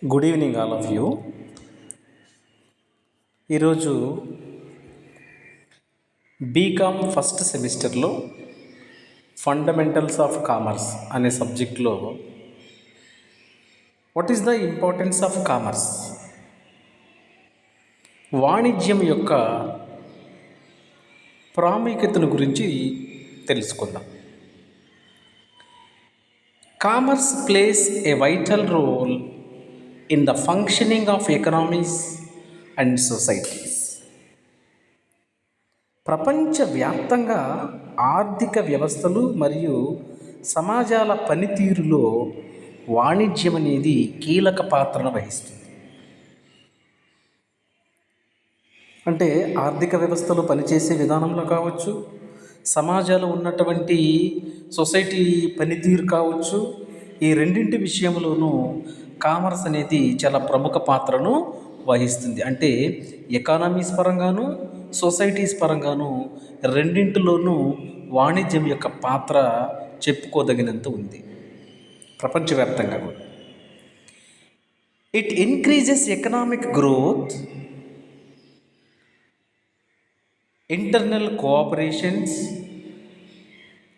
Good evening all of you. ఈరోజు BCom first సెమిస్టర్లో fundamentals of commerce అనే సబ్జెక్ట్లో what is the importance of commerce, వాణిజ్యం యొక్క ప్రాముఖ్యతను గురించి తెలుసుకుందాం. Commerce plays a vital role in the functioning of economies and societies. ప్రపంచవ్యాప్తంగా ఆర్థిక వ్యవస్థలు మరియు సమాజాల పనితీరులో వాణిజ్యం అనేది కీలక పాత్రను వహిస్తుంది. అంటే ఆర్థిక వ్యవస్థలు పనిచేసే విధానంలో కావచ్చు, సమాజాలు ఉన్నటువంటి సొసైటీ పనితీరు కావచ్చు, ఈ రెండింటి విషయంలోనూ కామర్స్ అనేది చాలా ప్రముఖ పాత్రను వహిస్తుంది. అంటే ఎకానమీస్ పరంగాను, సొసైటీస్ పరంగాను రెండింటిలోనూ వాణిజ్యం యొక్క పాత్ర చెప్పుకోదగినంత ఉంది ప్రపంచవ్యాప్తంగా కూడా. It increases economic growth, internal cooperations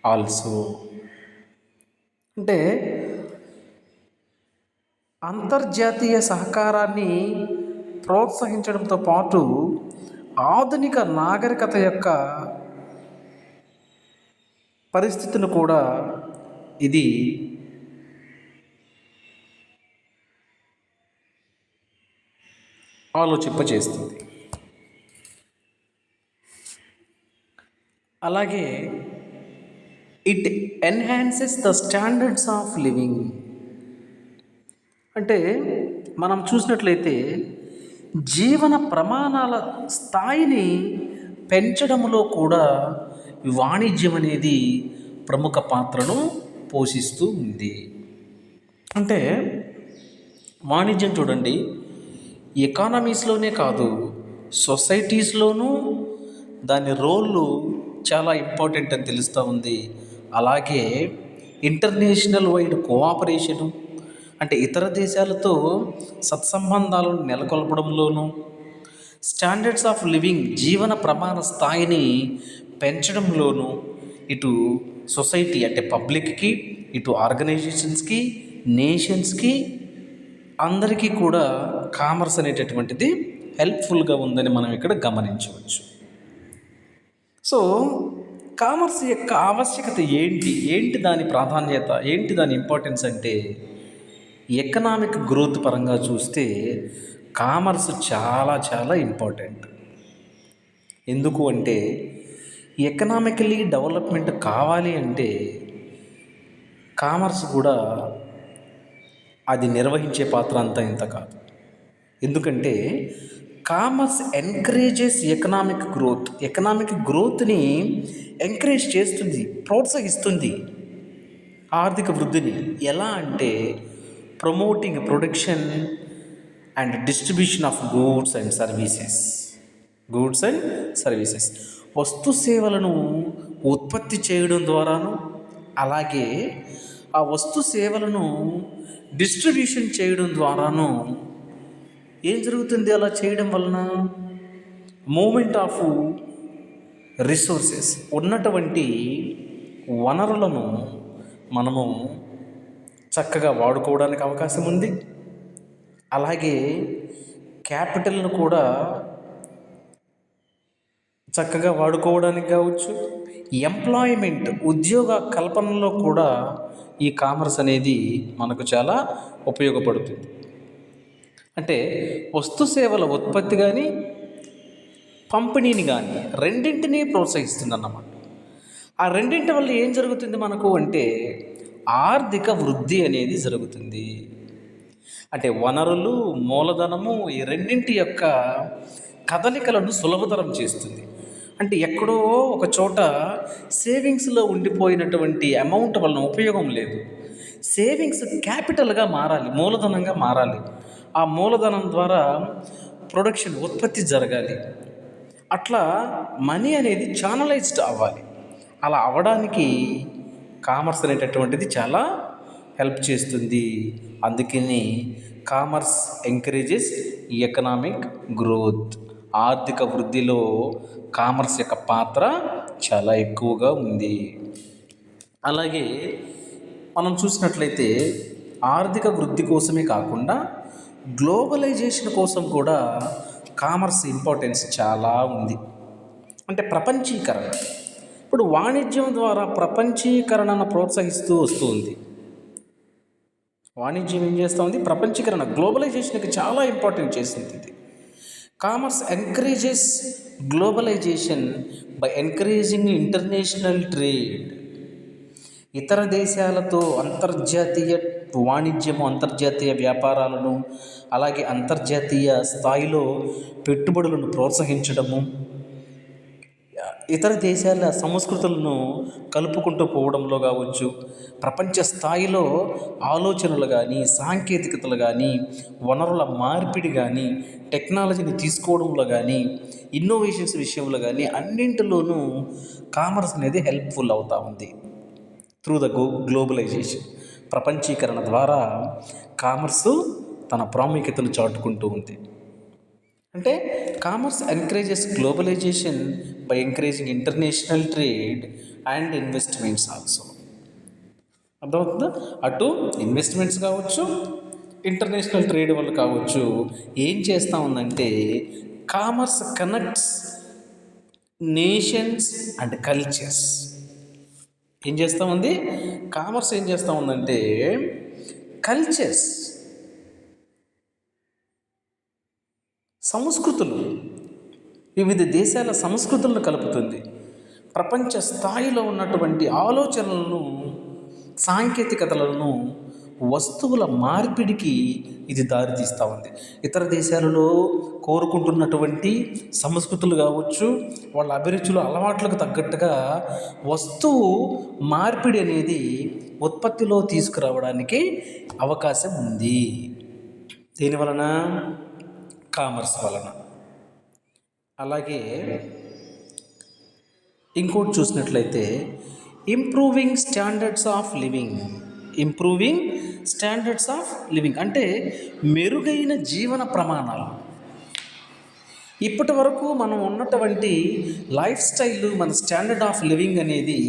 also. అంటే అంతర్జాతీయ సహకారాన్ని ప్రోత్సహించడంతో పాటు ఆధునిక నాగరికత యొక్క పరిస్థితిని కూడా ఇది ఆలోచింపచేస్తుంది. అలాగే it enhances the standards of living. అంటే మనం చూసినట్లయితే జీవన ప్రమాణాల స్థాయిని పెంచడంలో కూడా వాణిజ్యం అనేది ప్రముఖ పాత్రను పోషిస్తూ ఉంది. అంటే వాణిజ్యం చూడండి, ఎకానమీస్లోనే కాదు సొసైటీస్లోనూ దాని రోళ్ళు చాలా ఇంపార్టెంట్ అని తెలుస్తూ ఉంది. అలాగే ఇంటర్నేషనల్ వైడ్ కోఆపరేషను, అంటే ఇతర దేశాలతో సత్సంబంధాలను నెలకొల్పడంలోనూ, స్టాండర్డ్స్ ఆఫ్ లివింగ్ జీవన ప్రమాణ స్థాయిని పెంచడంలోనూ ఇటు సొసైటీ అంటే పబ్లిక్కి, ఇటు ఆర్గనైజేషన్స్కి, నేషన్స్కి అందరికీ కూడా కామర్స్ అనేటటువంటిది హెల్ప్ఫుల్గా ఉందని మనం ఇక్కడ గమనించవచ్చు. సో కామర్స్ యొక్క ఆవశ్యకత ఏంటి దాని ప్రాధాన్యత ఏంటి, దాని ఇంపార్టెన్స్ అంటే ఎకనామిక్ గ్రోత్ పరంగా చూస్తే కామర్స్ చాలా చాలా ఇంపార్టెంట్. ఎందుకు అంటే ఎకనామికలీ డెవలప్మెంట్ కావాలి అంటే కామర్స్ కూడా అది నిర్వహించే పాత్ర అంతా ఇంత కాదు. ఎందుకంటే కామర్స్ ఎంకరేజెస్ ఎకనామిక్ గ్రోత్ని ఎంకరేజ్ చేస్తుంది, ప్రోత్సహిస్తుంది ఆర్థిక వృద్ధిని. ఎలా అంటే promoting production and distribution of goods and services. వస్తు సేవలను ఉత్పత్తి చేయడం ద్వారాను, అలాగే ఆ వస్తు సేవలను డిస్ట్రిబ్యూషన్ చేయడం ద్వారాను ఏం జరుగుతుంది? అలా చేయడం వలన మూమెంట్ ఆఫ్ రిసోర్సెస్, ఉన్నటువంటి వనరులను మనము చక్కగా వాడుకోవడానికి అవకాశం ఉంది. అలాగే క్యాపిటల్ను కూడా చక్కగా వాడుకోవడానికి కావచ్చు, ఎంప్లాయ్మెంట్ ఉద్యోగ కల్పనలో కూడా ఈ కామర్స్ అనేది మనకు చాలా ఉపయోగపడుతుంది. అంటే వస్తు సేవల ఉత్పత్తి కానీ పంపిణీని కానీ రెండింటినీ ప్రోత్సహిస్తుంది అన్నమాట. ఆ రెండింటి వల్ల ఏం జరుగుతుంది మనకు అంటే ఆర్థిక వృద్ధి అనేది జరుగుతుంది. అంటే వనరులు, మూలధనము ఈ రెండింటి యొక్క కదలికలను సులభతరం చేస్తుంది. అంటే ఎక్కడో ఒక చోట సేవింగ్స్లో ఉండిపోయినటువంటి అమౌంట్ వలన ఉపయోగం లేదు. సేవింగ్స్ క్యాపిటల్గా మారాలి, మూలధనంగా మారాలి. ఆ మూలధనం ద్వారా ప్రొడక్షన్, ఉత్పత్తి జరగాలి. అట్లా మనీ అనేది ఛానలైజ్డ్ అవ్వాలి. అలా అవ్వడానికి కామర్స్ అనేటటువంటిది చాలా హెల్ప్ చేస్తుంది. అందుకని కామర్స్ ఎంకరేజెస్ ఎకనామిక్ గ్రోత్. ఆర్థిక వృద్ధిలో కామర్స్ యొక్క పాత్ర చాలా ఎక్కువగా ఉంది. అలాగే మనం చూసినట్లయితే ఆర్థిక వృద్ధి కోసమే కాకుండా గ్లోబలైజేషన్ కోసం కూడా కామర్స్ ఇంపార్టెన్స్ చాలా ఉంది. అంటే ప్రపంచీకరణ. ఇప్పుడు వాణిజ్యం ద్వారా ప్రపంచీకరణను ప్రోత్సహిస్తూ వస్తుంది. వాణిజ్యం ఏం చేస్తూ ఉంది? ప్రపంచీకరణ, గ్లోబలైజేషన్కి చాలా ఇంపార్టెంట్ చేసింది ఇది. Commerce encourages globalisation by encouraging international trade. ఇతర దేశాలతో అంతర్జాతీయ వాణిజ్యము, అంతర్జాతీయ వ్యాపారాలను, అలాగే అంతర్జాతీయ స్థాయిలో పెట్టుబడులను ప్రోత్సహించడము, ఇతర దేశాల సంస్కృతులను కలుపుకుంటూ పోవడంలో కావచ్చు, ప్రపంచ స్థాయిలో ఆలోచనలు కానీ, సాంకేతికతలు కానీ, వనరుల మార్పిడి కానీ, టెక్నాలజీని తీసుకోవడంలో కానీ, ఇన్నోవేషన్స్ విషయంలో కానీ అన్నింటిలోనూ కామర్స్ అనేది హెల్ప్ఫుల్ అవుతూ ఉంది. త్రూ ద గ్లోబలైజేషన్, ప్రపంచీకరణ ద్వారా కామర్సు తన ప్రాముఖ్యతను చాటుకుంటూ ఉంది. అంటే commerce encourages globalisation by encouraging international trade and investments also. అర్థమవుతుందా? అటు ఇన్వెస్ట్మెంట్స్ కావచ్చు, ఇంటర్నేషనల్ ట్రేడ్ వల్ల కావచ్చు, ఏం చేస్తూ ఉందంటే commerce connects nations and cultures. ఏం చేస్తూ ఉంది? కామర్స్ ఏం చేస్తూ ఉందంటే కల్చర్స్, సంస్కృతులు, వివిధ దేశాల సంస్కృతులను కలుపుతుంది. ప్రపంచ స్థాయిలో ఉన్నటువంటి ఆలోచనలను, సాంకేతికతలను, వస్తువుల మార్పిడికి ఇది దారితీస్తూ ఉంది. ఇతర దేశాలలో కోరుకుంటున్నటువంటి సంస్కృతులు కావచ్చు, వాళ్ళ అభిరుచులు, అలవాట్లకు తగ్గట్టుగా వస్తువు మార్పిడి అనేది ఉత్పత్తిలో తీసుకురావడానికి అవకాశం ఉంది. దీనివలన కామర్స్ వలన. అలాగే ఇంకోటి చూసినట్లయితే improving standards of living. Improving standards of living అంటే మెరుగైన జీవన ప్రమాణాలు. ఇప్పటి వరకు మనం ఉన్నటువంటి లైఫ్ స్టైల్, మన స్టాండర్డ్ ఆఫ్ లివింగ్ అనేది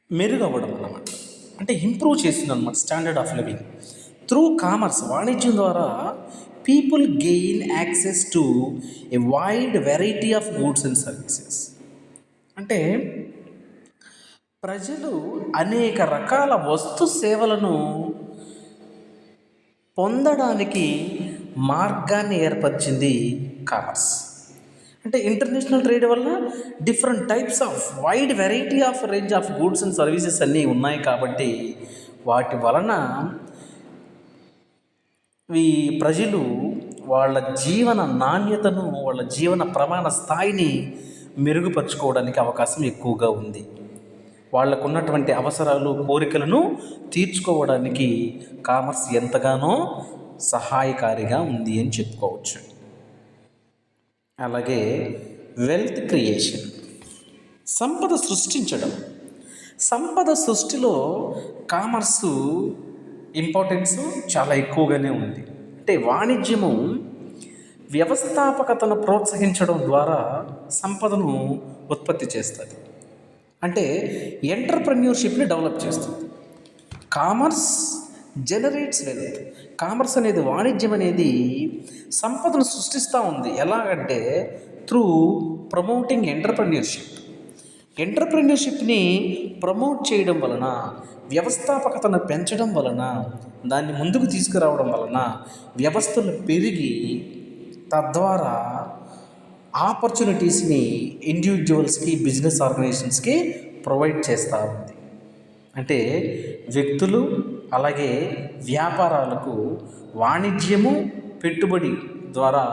మెరుగవ్వడం అన్నమాట. అంటే ఇంప్రూవ్ చేసింది అన్నమాట standard of living. Through commerce, వాణిజ్యం ద్వారా people gain access to A wide variety of goods and services. అంటే ప్రజలు అనేక రకాల వస్తు సేవలను పొందడానికి మార్గాన్ని ఏర్పరిచింది కామర్స్. అంటే ఇంటర్నేషనల్ ట్రేడ్ వల్ల different types of wide variety of range of goods and services అన్నీ ఉన్నాయి కాబట్టి వాటి వలన ఈ ప్రజలు వాళ్ళ జీవన నాణ్యతను, వాళ్ళ జీవన ప్రమాణ స్థాయిని మెరుగుపరుచుకోవడానికి అవకాశం ఎక్కువగా ఉంది. వాళ్ళకు ఉన్నటువంటి అవసరాలు, కోరికలను తీర్చుకోవడానికి కామర్స్ ఎంతగానో సహాయకారిగా ఉంది అని చెప్పుకోవచ్చు. అలాగే వెల్త్ క్రియేషన్, సంపద సృష్టించడం. సంపద సృష్టిలో కామర్సు ఇంపార్టెన్స్ చాలా ఎక్కువగానే ఉంది. అంటే వాణిజ్యము వ్యవస్థాపకతను ప్రోత్సహించడం ద్వారా సంపదను ఉత్పత్తి చేస్తుంది. అంటే ఎంటర్‌ప్రెన్యూర్‌షిప్ని డెవలప్ చేస్తుంది. Commerce generates wealth. కామర్స్ అనేది, వాణిజ్యం అనేది సంపదను సృష్టిస్తూ ఉంది. ఎలాగంటే త్రూ ప్రమోటింగ్ ఎంటర్‌ప్రెన్యూర్‌షిప్. ఎంటర్‌ప్రెన్యూర్‌షిప్ని ప్రమోట్ చేయడం వలన, వ్యవస్థాపకతను పెంచడం వలన, దాన్ని ముందుకు తీసుకురావడం వలన వ్యవస్థలు పెరిగి తద్వారా ఆపర్చునిటీస్ని ఇండివిజువల్స్కి, బిజినెస్ ఆర్గనైజేషన్స్కి ప్రొవైడ్ చేస్తూ ఉంది. అంటే వ్యక్తులు అలాగే వ్యాపారాలకు వాణిజ్యము, పెట్టుబడి ద్వారా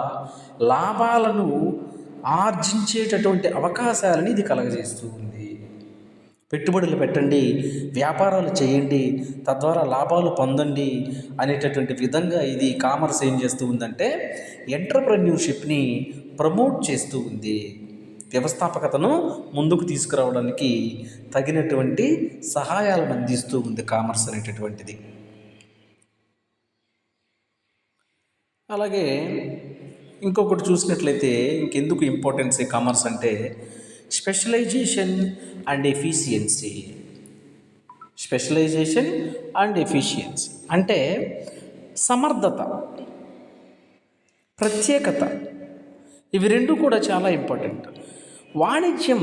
లాభాలను ఆర్జించేటటువంటి అవకాశాలని ఇది కలగజేస్తూ ఉంది. పెట్టుబడులు పెట్టండి, వ్యాపారాలు చేయండి, తద్వారా లాభాలు పొందండి అనేటటువంటి విధంగా ఇది కామర్స్ ఏం చేస్తూ ఉందంటే ఎంటర్‌ప్రెన్యూర్‌షిప్ని ప్రమోట్ చేస్తూ ఉంది. వ్యవస్థాపకతను ముందుకు తీసుకురావడానికి తగినటువంటి సహాయాలను అందిస్తూ ఉంది కామర్స్ అనేటటువంటిది. అలాగే ఇంకొకటి చూసినట్లయితే ఇంకెందుకు ఇంపార్టెన్స్ కామర్స్ అంటే specialisation and efficiency. Specialisation and efficiency అంటే సమర్థత, ప్రత్యేకత, ఇవి రెండు కూడా చాలా ఇంపార్టెంట్. వాణిజ్యం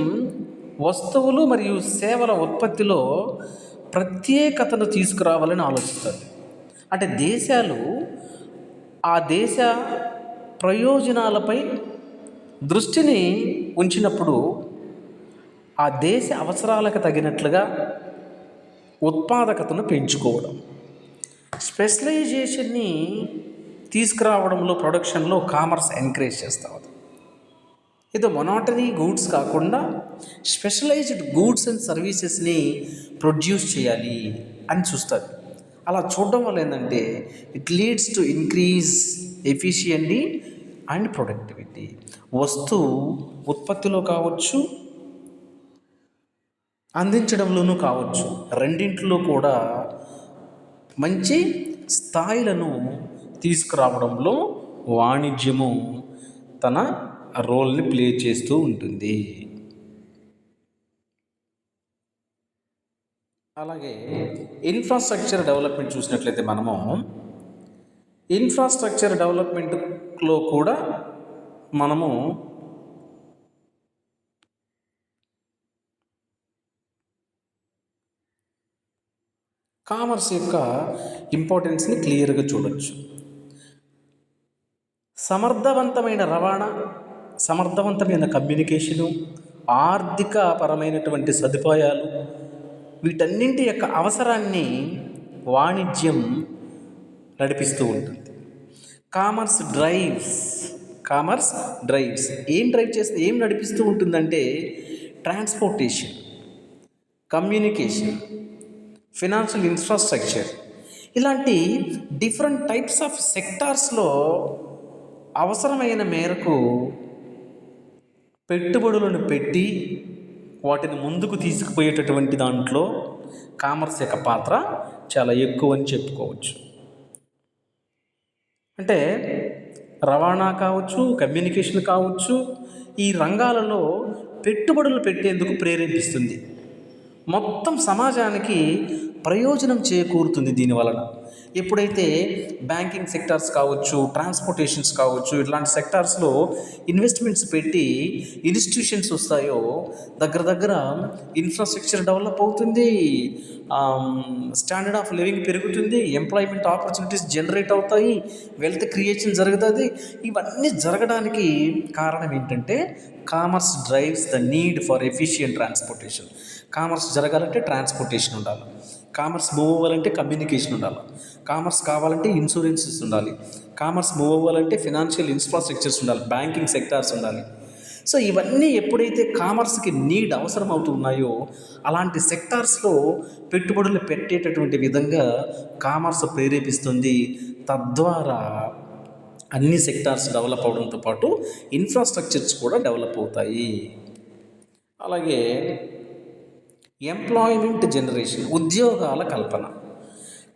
వస్తువులు మరియు సేవల ఉత్పత్తిలో ప్రత్యేకతను తీసుకురావాలని ఆలోచిస్తుంది. అంటే దేశాలు ఆ దేశ ప్రయోజనాలపై దృష్టిని ఉంచినప్పుడు ఆ దేశ అవసరాలకు తగినట్లుగా ఉత్పాదకతను పెంచుకోవడం, స్పెషలైజేషన్ని తీసుకురావడంలో ప్రొడక్షన్లో కామర్స్ ఎంకరేజ్ చేస్తూ ఉంది. ఏదో మొనాటనీ గూడ్స్ కాకుండా స్పెషలైజ్డ్ గూడ్స్ అండ్ సర్వీసెస్ని ప్రొడ్యూస్ చేయాలి అని చూస్తారు. అలా చూడడం వల్ల ఏంటంటే it leads to increase efficiency and productivity. వస్తువు ఉత్పత్తిలో కావచ్చు, అందించడంలోనూ కావచ్చు, రెండింటిలో కూడా మంచి స్థాయిలను తీసుకురావడంలో వాణిజ్యము తన రోల్ని ప్లే చేస్తూ ఉంటుంది. అలాగే ఇన్ఫ్రాస్ట్రక్చర్ డెవలప్మెంట్ చూసినట్లయితే మనము ఇన్ఫ్రాస్ట్రక్చర్ డెవలప్మెంట్లో కూడా మనము కామర్స్ యొక్క ఇంపార్టెన్స్ని క్లియర్గా చూడవచ్చు. సమర్థవంతమైన రవాణా, సమర్థవంతమైన కమ్యూనికేషను, ఆర్థిక పరమైనటువంటి సదుపాయాలు, వీటన్నింటి యొక్క అవసరాన్ని వాణిజ్యం నడిపిస్తూ ఉంటుంది. కామర్స్ డ్రైవ్స్ ఏం నడిపిస్తూ ఉంటుందంటే ట్రాన్స్పోర్టేషన్, కమ్యూనికేషన్, ఫినాన్షియల్ ఇన్ఫ్రాస్ట్రక్చర్, ఇలాంటి డిఫరెంట్ టైప్స్ ఆఫ్ సెక్టార్స్లో అవసరమైన మేరకు పెట్టుబడులను పెట్టి వాటిని ముందుకు తీసుకుపోయేటటువంటి దాంట్లో కామర్స్ యొక్క పాత్ర చాలా ఎక్కువ అని చెప్పుకోవచ్చు. అంటే రవాణా కావచ్చు, కమ్యూనికేషన్ కావచ్చు, ఈ రంగాలలో పెట్టుబడులు పెట్టేందుకు ప్రేరేపిస్తుంది. మొత్తం సమాజానికి ప్రయోజనం చేకూరుతుంది దీనివలన. ఎప్పుడైతే బ్యాంకింగ్ సెక్టార్స్ కావచ్చు, ట్రాన్స్పోర్టేషన్స్ కావచ్చు, ఇట్లాంటి సెక్టార్స్లో ఇన్వెస్ట్మెంట్స్ పెట్టి ఇన్స్టిట్యూషన్స్ వస్తాయో దగ్గర ఇన్ఫ్రాస్ట్రక్చర్ డెవలప్ అవుతుంది, స్టాండర్డ్ ఆఫ్ లివింగ్ పెరుగుతుంది, ఎంప్లాయ్మెంట్ ఆపర్చునిటీస్ జనరేట్ అవుతాయి, వెల్త్ క్రియేషన్ జరుగుతుంది. ఇవన్నీ జరగడానికి కారణం ఏంటంటే commerce drives the need for efficient transportation. Commerce జరగాలంటే ట్రాన్స్పోర్టేషన్ ఉండాలి, కామర్స్ మూవ్ అవ్వాలంటే కమ్యూనికేషన్ ఉండాలి, కామర్స్ కావాలంటే ఇన్సూరెన్సెస్ ఉండాలి, కామర్స్ మూవ్ అవ్వాలంటే ఫినాన్షియల్ ఇన్ఫ్రాస్ట్రక్చర్స్ ఉండాలి, బ్యాంకింగ్ సెక్టార్స్ ఉండాలి. సో ఇవన్నీ ఎప్పుడైతే కామర్స్కి నీడ్ అవసరం అవుతున్నాయో అలాంటి సెక్టార్స్లో పెట్టుబడులు పెట్టేటటువంటి విధంగా కామర్స్ ప్రేరేపిస్తుంది. తద్వారా అన్ని సెక్టార్స్ డెవలప్ అవడంతో పాటు ఇన్ఫ్రాస్ట్రక్చర్స్ కూడా డెవలప్ అవుతాయి. అలాగే ఎంప్లాయ్మెంట్ జనరేషన్, ఉద్యోగాల కల్పన.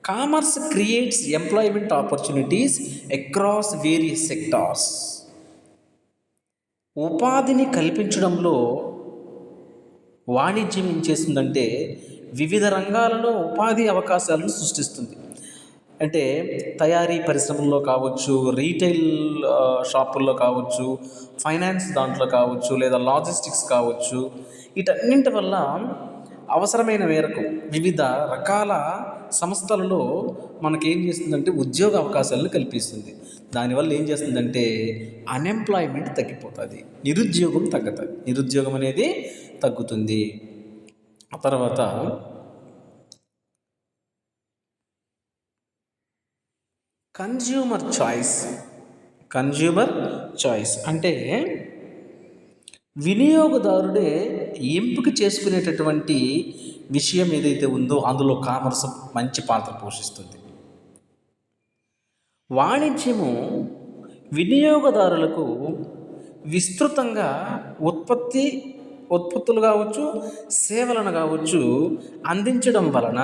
Commerce creates employment opportunities across various sectors. ఉపాధిని కల్పించడంలో వాణిజ్యం ఏం చేస్తుందంటే వివిధ రంగాలలో ఉపాధి అవకాశాలను సృష్టిస్తుంది. అంటే తయారీ పరిశ్రమల్లో కావచ్చు, రీటైల్ షాపుల్లో కావచ్చు, ఫైనాన్స్ దాంట్లో కావచ్చు, లేదా లాజిస్టిక్స్ కావచ్చు, వీటన్నింటి వల్ల అవసరమైన మేరకు వివిధ రకాల సంస్థలలో మనకేం చేస్తుందంటే ఉద్యోగ అవకాశాలను కల్పిస్తుంది. దానివల్ల ఏం చేస్తుందంటే అన్ఎంప్లాయ్మెంట్ తగ్గిపోతుంది, నిరుద్యోగం అనేది తగ్గుతుంది. ఆ తర్వాత కన్జ్యూమర్ చాయిస్ అంటే వినియోగదారుడే ఎంపిక చేసుకునేటటువంటి విషయం ఏదైతే ఉందో అందులో కామర్స్ మంచి పాత్ర పోషిస్తుంది. వాణిజ్యము వినియోగదారులకు విస్తృతంగా ఉత్పత్తులు కావచ్చు, సేవలను కావచ్చు అందించడం వలన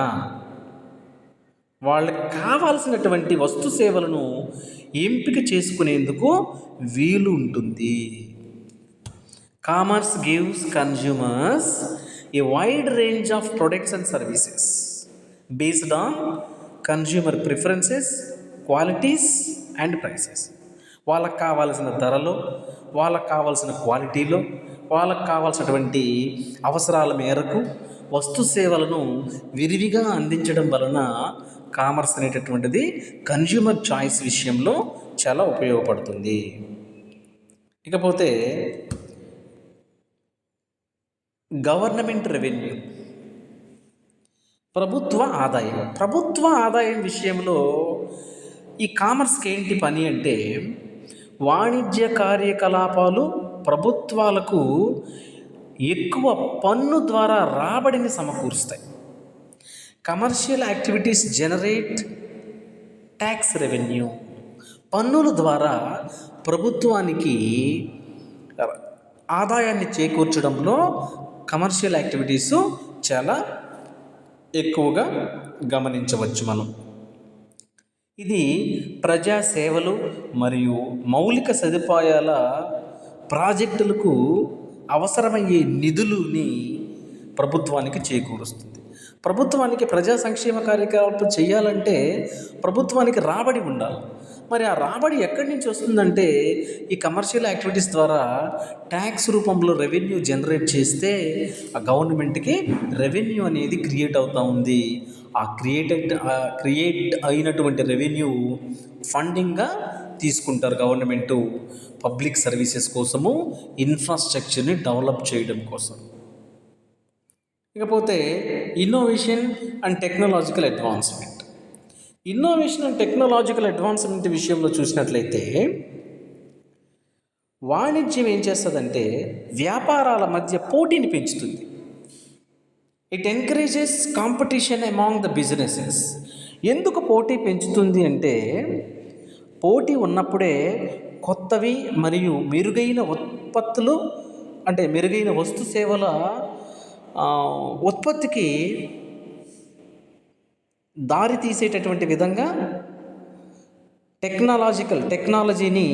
వాళ్ళకి కావాల్సినటువంటి వస్తు సేవలను ఎంపిక చేసుకునేందుకు వీలు ఉంటుంది. Commerce gives consumers A wide range of products and services based on consumer preferences, qualities and prices. వాళ్ళకు కావాల్సిన ధరలో, వాళ్ళకు కావాల్సిన క్వాలిటీలో, వాళ్ళకు కావాల్సినటువంటి అవసరాల మేరకు వస్తు సేవలను విరివిగా అందించడం వలన కామర్స్ అనేటటువంటిది కన్జ్యూమర్ చాయిస్ విషయంలో చాలా ఉపయోగపడుతుంది. ఇకపోతే గవర్నమెంట్ రెవెన్యూ, ప్రభుత్వ ఆదాయం విషయంలో ఈ కామర్స్కి ఏంటి పని అంటే, వాణిజ్య కార్యకలాపాలు ప్రభుత్వాలకు ఎక్కువ పన్ను ద్వారా రాబడిని సమకూరుస్తాయి. Commercial activities generate tax revenue. పన్నుల ద్వారా ప్రభుత్వానికి ఆదాయాన్ని చేకూర్చడంలో కమర్షియల్ యాక్టివిటీస్ చాలా ఎక్కువగా గమనించవచ్చు మనం. ఇది ప్రజా సేవలు మరియు మౌలిక సదుపాయాల ప్రాజెక్టులకు అవసరమయ్యే నిధులని ప్రభుత్వానికి చేకూరుస్తుంది. ప్రభుత్వానికి ప్రజా సంక్షేమ కార్యకలాపాలు చేయాలంటే ప్రభుత్వానికి రాబడి ఉండాలి. మరి ఆ రాబడి ఎక్కడి నుంచి వస్తుందంటే, ఈ కమర్షియల్ యాక్టివిటీస్ ద్వారా ట్యాక్స్ రూపంలో రెవెన్యూ జనరేట్ చేస్తే ఆ గవర్నమెంట్కి రెవెన్యూ అనేది క్రియేట్ అవుతూ ఉంది. ఆ క్రియేట్ అయినటువంటి రెవెన్యూ ఫండింగ్గా తీసుకుంటారు గవర్నమెంటు పబ్లిక్ సర్వీసెస్ కోసము, ఇన్ఫ్రాస్ట్రక్చర్ని డెవలప్ చేయడం కోసం. ఇకపోతే innovation and technological advancement. Innovation and technological advancement విషయంలో చూసినట్లయితే, వాణిజ్యం ఏం చేస్తుందంటే వ్యాపారాల మధ్య పోటీని పెంచుతుంది. It encourages competition among the businesses. ఎందుకు పోటీ పెంచుతుంది అంటే, పోటీ ఉన్నప్పుడే కొత్తవి మరియు మెరుగైన ఉత్పత్తులు, అంటే మెరుగైన వస్తు సేవల ఉత్పత్తికి దారి తీసేటటువంటి విధంగా టెక్నాలజీని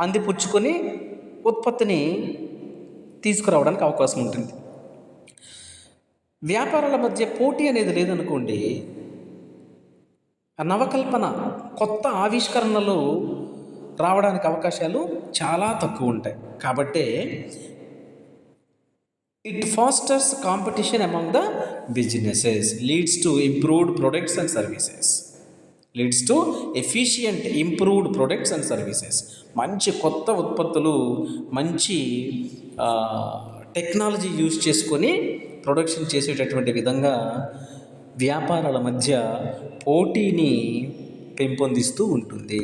అందిపుచ్చుకొని ఉత్పత్తిని తీసుకురావడానికి అవకాశం ఉంటుంది. వ్యాపారాల మధ్య పోటీ అనేది లేదనుకోండి, నవకల్పన, కొత్త ఆవిష్కరణలు రావడానికి అవకాశాలు చాలా తక్కువ ఉంటాయి. కాబట్టే it pastors competition among the businesses, leads to improved products and services, leads to efficient improved products and services. మంచి కొత్త ఉత్పత్తులు, మంచి టెక్నాలజీ యూజ్ చేసుకొని ప్రొడక్షన్ చేసేటటువంటి విధంగా వ్యాపారాల మధ్య పోటీని పెంపొందిస్తూ ఉంటుంది.